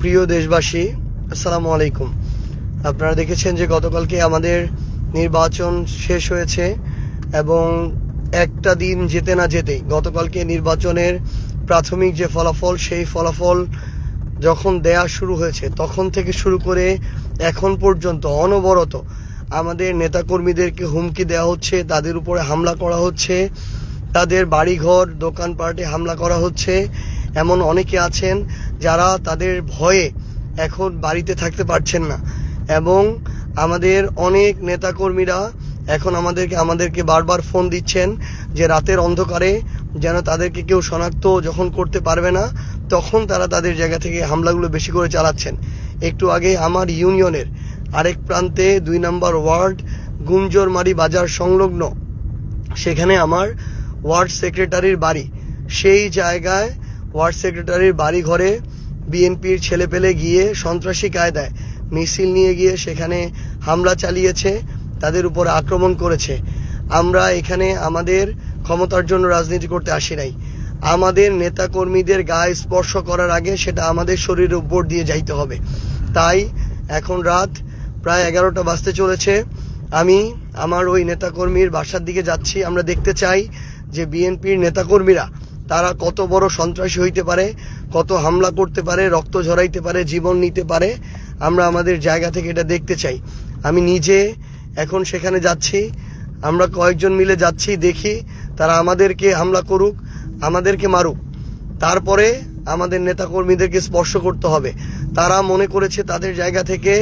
প্রিয় দেশবাসী, আসসালামু আলাইকুম। আপনারা দেখেছেন যে গতকালকে আমাদের নির্বাচন শেষ হয়েছে এবং একটা দিন যেতে না যেতেই গতকালকে নির্বাচনের প্রাথমিক যে ফলাফল, সেই ফলাফল যখন দেয়া শুরু হয়েছে তখন থেকে শুরু করে এখন পর্যন্ত অনবরত আমাদের নেতাকর্মীদেরকে হুমকি দেওয়া হচ্ছে, তাদের উপরে হামলা করা হচ্ছে, তাদের বাড়িঘর দোকানপাটে হামলা করা হচ্ছে। এমন অনেকে আছেন যারা তাদের ভয়ে এখন বাড়িতে থাকতে পারছেন না এবং আমাদের অনেক নেতাকর্মীরা এখন আমাদেরকে বারবার ফোন দিচ্ছেন যে রাতের অন্ধকারে যেন তাদেরকে কেউ শনাক্ত যখন করতে পারবে না তখন তারা তাদের জায়গা থেকে হামলাগুলো বেশি করে চালাচ্ছেন। একটু আগে আমার ইউনিয়নের আরেক প্রান্তে 2 নম্বর ওয়ার্ড গুঞ্জরমারি বাজার সংলগ্ন, সেখানে আমার ওয়ার্ড সেক্রেটারির বাড়ি, সেই জায়গায় ওয়ার্ড সেক্রেটারির বাড়ি ঘরে বিএনপির ছেলেপেলে গিয়ে সন্ত্রাসী কায়দায় মিছিল নিয়ে গিয়ে সেখানে হামলা চালিয়েছে, তাদের উপর আক্রমণ করেছে। আমরা এখানে আমাদের ক্ষমতার জন্য রাজনীতি করতে আসি নাই। আমাদের নেতাকর্মীদের গায়ে স্পর্শ করার আগে সেটা আমাদের শরীরের উপর দিয়ে যাইতে হবে। তাই এখন রাত প্রায় 11টা বাজতে চলেছে। আমি আমার ওই নেতাকর্মীর বাসার দিকে যাচ্ছি। আমরা দেখতে চাই যে বিএনপির নেতাকর্মীরা তারা কত বড় সন্ত্রাসী হইতে পারে, কত হামলা করতে পারে, রক্ত ঝরাইতে পারে, জীবন নিতে পারে। আমরা আমাদের জায়গা থেকে এটা দেখতে চাই। আমি নিজে এখন সেখানে যাচ্ছি, আমরা কয়েকজন মিলে যাচ্ছি, দেখি তারা আমাদেরকে হামলা করুক, আমাদেরকে মারুক, তারপরে আমাদের নেতাকর্মীদেরকে স্পর্শ করতে হবে। তারা মনে করেছে তাদের জায়গা থেকে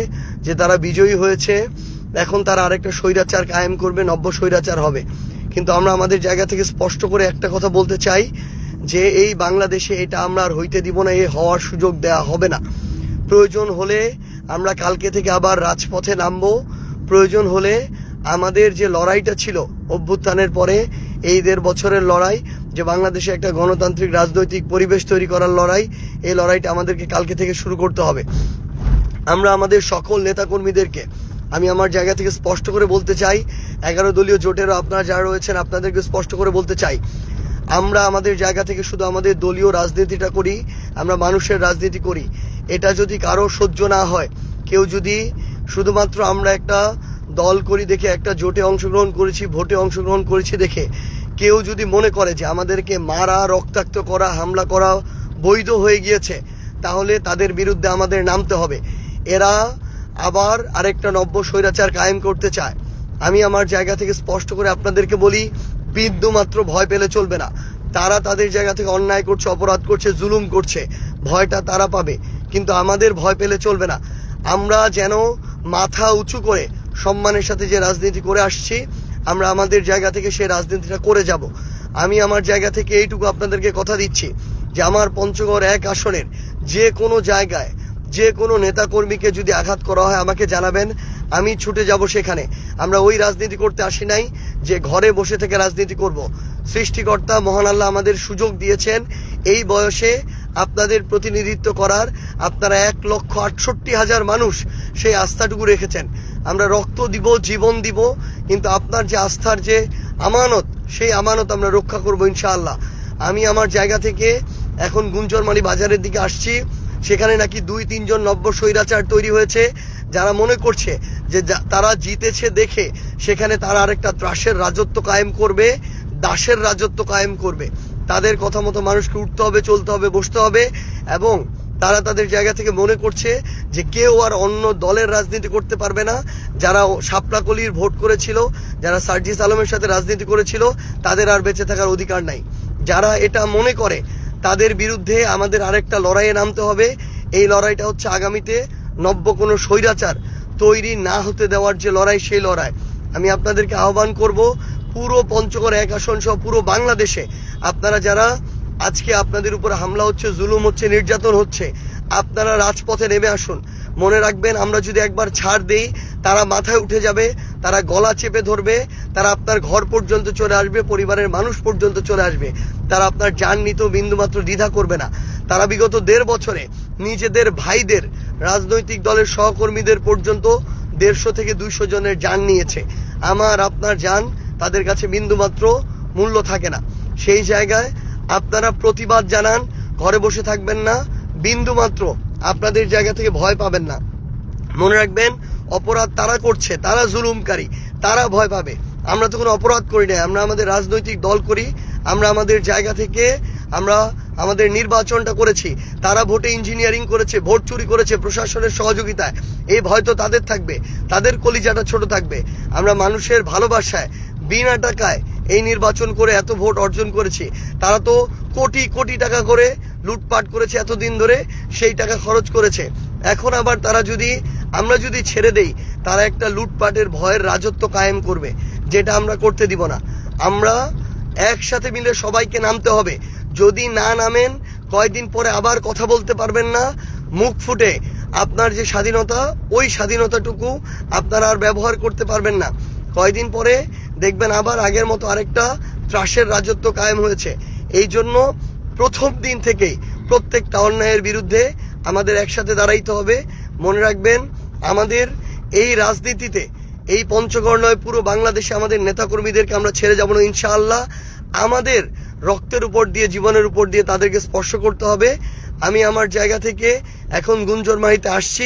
যে তারা বিজয়ী হয়েছে, এখন তারা আরেকটা স্বৈরাচার কায়েম করবে, নব্য স্বৈরাচার হবে। কিন্তু আমরা আমাদের জায়গা থেকে স্পষ্ট করে একটা কথা বলতে চাই যে এই বাংলাদেশে এটা আমরা আর হইতে দিব না, এই হওয়ার সুযোগ দেয়া হবে না। প্রয়োজন হলে আমরা কালকে থেকে আবার রাজপথে নামবো। প্রয়োজন হলে আমাদের যে লড়াইটা ছিল অভ্যুত্থানের পরে, এই 1.5 বছরের লড়াই, যে বাংলাদেশে একটা গণতান্ত্রিক রাজনৈতিক পরিবেশ তৈরি করার লড়াই, এই লড়াইটা আমাদেরকে কালকে থেকে শুরু করতে হবে। আমরা আমাদের সকল নেতাকর্মীদেরকে আমি আমার জায়গা থেকে স্পষ্ট করে বলতে চাই, 11 দলীয় জোটেরও আপনারা যারা রয়েছেন আপনাদেরকে স্পষ্ট করে বলতে চাই, আমরা আমাদের জায়গা থেকে শুধু আমাদের দলীয় রাজনীতিটা করি, আমরা মানুষের রাজনীতি করি। এটা যদি কারো সহ্য না হয়, কেউ যদি শুধুমাত্র আমরা একটা দল করি দেখে, একটা জোটে অংশগ্রহণ করেছি, ভোটে অংশগ্রহণ করেছি দেখে কেউ যদি মনে করে যে আমাদেরকে মারা, রক্তাক্ত করা, হামলা করা বৈধ হয়ে গিয়েছে, তাহলে তাদের বিরুদ্ধে আমাদের নামতে হবে। এরা আবার আরেকটা নব্য স্বৈরাচার কায়েম করতে চায়। আমি আমার জায়গা থেকে স্পষ্ট করে আপনাদেরকে বলি, বিন্দু মাত্র ভয় পেলে চলবে না। তারা তাদের জায়গা থেকে অন্যায় করছে, অপরাধ করছে, জুলুম করছে, ভয়টা তারা পাবে, কিন্তু আমাদের ভয় পেলে চলবে না। আমরা যেন মাথা উঁচু করে সম্মানের সাথে যে রাজনীতি করে আসছি, আমরা আমাদের জায়গা থেকে সেই রাজনীতিটা করে যাব। আমি আমার জায়গা থেকে এইটুকু আপনাদেরকে কথা দিচ্ছি যে আমার পঞ্চগড় 1 আসনের যে কোনো জায়গায় যে কোনো নেতাকর্মীকে যদি আঘাত করা হয় আমাকে জানাবেন, আমি ছুটে যাব সেখানে। আমরা ওই রাজনীতি করতে আসি নাই যে ঘরে বসে থেকে রাজনীতি করব। সৃষ্টিকর্তা মহান আল্লাহ আমাদের সুযোগ দিয়েছেন এই বয়সে আপনাদের প্রতিনিধিত্ব করার। আপনারা 1,68,000 মানুষ সেই আস্থাটুকু রেখেছেন। আমরা রক্ত দিব, জীবন দিব, কিন্তু আপনার যে আস্থার যে আমানত, সেই আমানত আমরা রক্ষা করব ইনশাআল্লাহ। আমি আমার জায়গা থেকে এখন গুঞ্জরমারি বাজারের দিকে আসছি। সেখানে নাকি 2-3 জন নব্য স্বৈরাচার তৈরি হয়েছে, যারা মনে করছে যে তারা জিতেছে দেখে সেখানে তারা আরেকটা ত্রাসের রাজত্ব কায়েম করবে, দাসের রাজত্ব কায়েম করবে। তাদের কথা মতো মানুষকে উঠতে হবে, চলতে হবে, বসতে হবে। এবং তারা তাদের জায়গা থেকে মনে করছে যে কেউ আর অন্য দলের রাজনীতি করতে পারবে না। যারা শাপলাকলির ভোট করেছিল, যারা সার্জিস আলমের সাথে রাজনীতি করেছিল, তাদের আর বেঁচে থাকার অধিকার নাই। যারা এটা মনে করে তাদের বিরুদ্ধে আমাদের আরেকটা লড়াইয়ে নামতে হবে। এই লড়াইটা হচ্ছে আগামীতে নব্য কোনো স্বৈরাচার তৈরি না হতে দেওয়ার যে লড়াই, সেই লড়াই। আমি আপনাদেরকে আহ্বান করব, পুরো পঞ্চগড় 1 আসন সহ পুরো বাংলাদেশে আপনারা যারা আজকে আপনাদের উপর হামলা হচ্ছে, জুলুম হচ্ছে, নির্যাতন হচ্ছে, আপনারা রাজপথে নেমে আসুন। মনে রাখবেন, আমরা যদি একবার ছাড় দেই, তারা মাথায় উঠে যাবে, তারা গলা চেপে ধরবে, তারা আপনার ঘর পর্যন্ত চলে আসবে, পরিবারের মানুষ পর্যন্ত চলে আসবে। তারা আপনার জান নিতেও বিন্দুমাত্র দ্বিধা করবে না। তারা বিগত 1.5 বছরে নিজেদের ভাইদের, রাজনৈতিক দলের সহকর্মীদের পর্যন্ত 150 থেকে 200 জনের জান নিয়েছে। আমার আপনার জান তাদের কাছে বিন্দুমাত্র মূল্য থাকে না। সেই জায়গায় আপনারা প্রতিবাদ জানান, ঘরে বসে থাকবেন না, বিন্দুমাত্র আপনাদের জায়গা থেকে ভয় পাবেন না। মনে রাখবেন, অপরাধ তারা করছে, তারা জুলুমকারী, তারা ভয় পাবে। আমরা তো কোনো অপরাধ করি না, আমরা আমাদের রাজনৈতিক দল করি, আমরা আমাদের জায়গা থেকে আমরা আমাদের নির্বাচনটা করেছি। তারা ভোটে ইঞ্জিনিয়ারিং করেছে, ভোট চুরি করেছে প্রশাসনের সহযোগিতায়। এই ভয় তো তাদের থাকবে, তাদের কলিজাটা ছোট থাকবে। আমরা মানুষের ভালোবাসায় বিনা টাকায় এই নির্বাচন করে এত ভোট অর্জন করেছি। তারা তো কোটি কোটি টাকা করে লুটপাট করেছে এতদিন ধরে, সেই টাকা খরচ করেছে। এখন আবার তারা যদি আমরা যদি ছেড়ে দেই, তারা একটা লুটপাটের ভয়ের রাজত্ব কায়েম করবে, যেটা আমরা করতে দিব না। আমরা একসাথে মিলে সবাইকে নামতে হবে। যদি না নামেন, কয়েকদিন পরে আবার কথা বলতে পারবেন না মুখ ফুটে। আপনার যে স্বাধীনতা, ওই স্বাধীনতাটুকু আপনারা আর ব্যবহার করতে পারবেন না। কয়েকদিন পরে দেখবেন আবার আগের মতো আরেকটা ত্রাসের রাজত্ব কায়েম হয়েছে। এই জন্য প্রথম দিন থেকেই প্রত্যেকটা অন্যায়ের বিরুদ্ধে আমাদের একসাথে দাঁড়াইতে হবে। মনে রাখবেন, আমাদের এই রাজনীতিতে, এই পঞ্চগড় নয়, পুরো বাংলাদেশে আমাদের নেতাকর্মীদেরকে আমরা ছেড়ে যাব না ইনশাআল্লাহ। আমাদের রক্তের উপর দিয়ে, জীবনের উপর দিয়ে তাদেরকে স্পর্শ করতে হবে। আমি আমার জায়গা থেকে এখন গুঞ্জরমারিতে আসছি।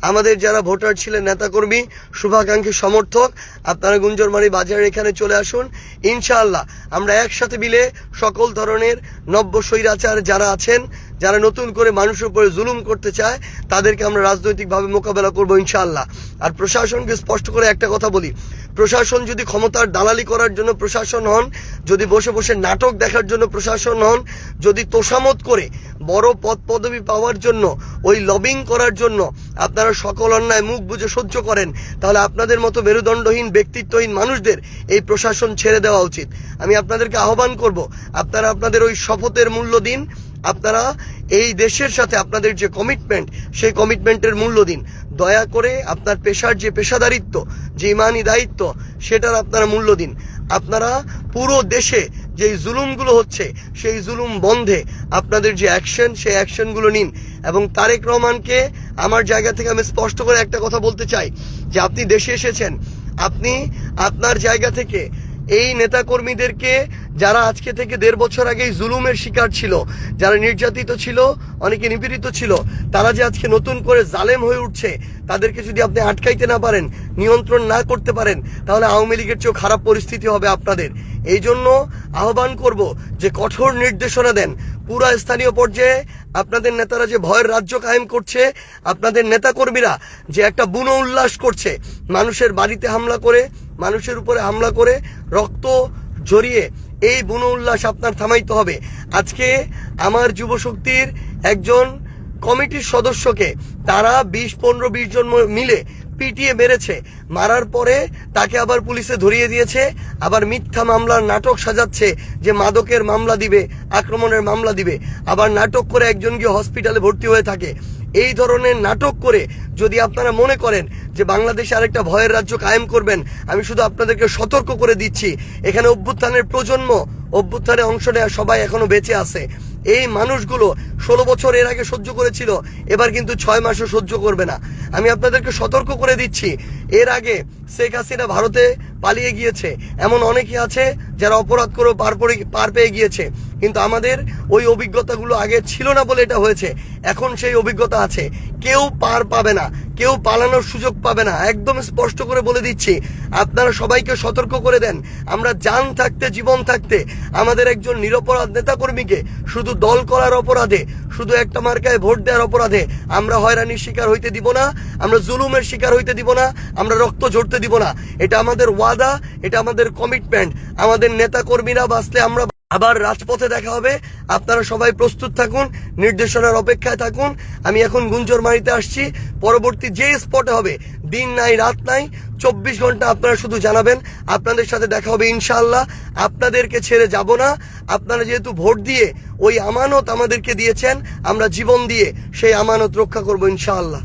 আমাদের যারা ভোটার ছিলেন, নেতাকর্মী, শুভাকাঙ্ক্ষী, সমর্থক, আপনারা গুঞ্জরমারি বাজারের এখানে চলে আসুন। ইনশাআল্লাহ আমরা একসাথে মিলে সকল ধরনের নব্য স্বৈরাচার যারা আছেন, যারা নতুন করে মানুষের উপরে জুলুম করতে চায়, তাদেরকে আমরা রাজনৈতিকভাবে মোকাবেলা করবো ইনশাআল্লাহ। আর প্রশাসনকে স্পষ্ট করে একটা কথা বলি, প্রশাসন যদি ক্ষমতার দালালি করার জন্য প্রশাসন হন, যদি বসে বসে নাটক দেখার জন্য প্রশাসন হন, যদি তোষামত করে বড় পদ পদবি পাওয়ার জন্য, ওই লবিং করার জন্য আপনারা সকল অন্যায় মুখ বুজে সহ্য করেন, তাহলে আপনাদের মতো মেরুদণ্ডহীন, ব্যক্তিত্বহীন মানুষদের এই প্রশাসন ছেড়ে দেওয়া উচিত। আমি আপনাদেরকে আহ্বান করব, আপনারা আপনাদের ওই শপথের মূল্য দিন। আপনারা এই দেশের সাথে আপনাদের যে কমিটমেন্ট, সেই কমিটমেন্টের মূল্য দিন। দয়া করে আপনার পেশার যে পেশাদারিত্ব, যে ইমানি দায়িত্ব, সেটার আপনারা মূল্য দিন। আপনারা পুরো দেশে যেই জুলুমগুলো হচ্ছে, সেই জুলুম বন্ধে আপনাদের যে অ্যাকশন, সেই অ্যাকশনগুলো নিন। এবং তারেক রহমানকে আমার জায়গা থেকে আমি স্পষ্ট করে একটা কথা বলতে চাই, যে আপনি দেশে এসেছেন, আপনি আপনার জায়গা থেকে এই নেতাকর্মীদেরকে, যারা আজকে থেকে 1.5 বছর আগেই জুলুমের শিকার ছিল, যারা নির্যাতিত ছিল, অনেকে নিপীড়িত ছিল, তারা যে আজকে নতুন করে জালেম হয়ে উঠছে, তাদেরকে যদি আপনি আটকাইতে না পারেন, নিয়ন্ত্রণ না করতে পারেন, তাহলে আওয়ামী লীগের চেয়েও খারাপ পরিস্থিতি হবে আপনাদের। এই জন্য আহ্বান করব যে কঠোর নির্দেশনা দেন। পুরা স্থানীয় পর্যায়ে আপনাদের নেতারা যে ভয়ের রাজ্য কায়েম করছে, আপনাদের নেতাকর্মীরা যে একটা বুনো উল্লাস করছে, মানুষের বাড়িতে হামলা করে, মানুষের উপরে হামলা করে, রক্ত জড়িয়ে, এই বুনো উল্লাস আপনার থামাইতে হবে। আজকে আমার যুবশক্তির একজন কমিটির সদস্যকে তারা 15-20 জন মিলে পিটিয়ে মেরেছে। মারার পরে তাকে আবার পুলিশে ধরিয়ে দিয়েছে, আবার মিথ্যা মামলার নাটক সাজাচ্ছে যে মাদকের মামলা দিবে, আক্রমণের মামলা দিবে, আবার নাটক করে একজন গিয়ে হসপিটালে ভর্তি হয়ে থাকে। এই ধরনের নাটক করে যদি আপনারা মনে করেন যে বাংলাদেশে আরেকটা ভয়ের রাজ্য কায়েম করবেন, আমি শুধু আপনাদেরকে সতর্ক করে দিচ্ছি, এখানে অভ্যুত্থানের প্রজন্ম, অভ্যুত্থানে অংশ নেওয়া সবাই এখনো বেঁচে আছে। এই মানুষগুলো 16 বছর এর আগে সহ্য করেছিল, এবার কিন্তু 6 মাসও সহ্য করবে না। আমি আপনাদেরকে সতর্ক করে দিচ্ছি, এর আগে শেখ হাসিনা ভারতে পালিয়ে গিয়েছে, এমন অনেকে আছে যারা অপরাধ করে পার পেয়ে গিয়েছে, কিন্তু আমাদের ওই অভিজ্ঞতাগুলো আগে ছিল না বলে এটা হয়েছে। এখন সেই অভিজ্ঞতা আছে, কেউ পার পাবে না, কেউ পালানোর সুযোগ পাবে না। একদম স্পষ্ট করে বলে দিচ্ছি, আপনারা সবাইকে সতর্ক করে দেন। আমরা জান থাকতে, জীবন থাকতে আমাদের একজন নিরপরাধ নেতাকর্মীকে শুধু দল করার অপরাধে, শুধু একটা মার্কায় ভোট দেওয়ার অপরাধে আমরা হয়রানির শিকার হইতে দিব না, আমরা জুলুমের শিকার হইতে দিব না, আমরা রক্ত ঝরতে দিব না। এটা আমাদের ওয়াদা, এটা আমাদের কমিটমেন্ট। আমাদের নেতাকর্মীরা বাঁচলে আমরা আবার রাজপথে দেখা হবে। আপনারা সবাই প্রস্তুত থাকুন, নির্দেশনার অপেক্ষায় থাকুন। আমি এখন গুঞ্জরমারিতে আসছি, পরবর্তী যে স্পটে হবে, দিন নাই রাত নাই, 24 ঘন্টা আপনারা শুধু জানাবেন, আপনাদের সাথে দেখা হবে ইনশাআল্লাহ। আপনাদেরকে ছেড়ে যাব না। আপনারা যেহেতু ভোট দিয়ে ওই আমানত আমাদেরকে দিয়েছেন, আমরা জীবন দিয়ে সেই আমানত রক্ষা করবো ইনশাআল্লাহ।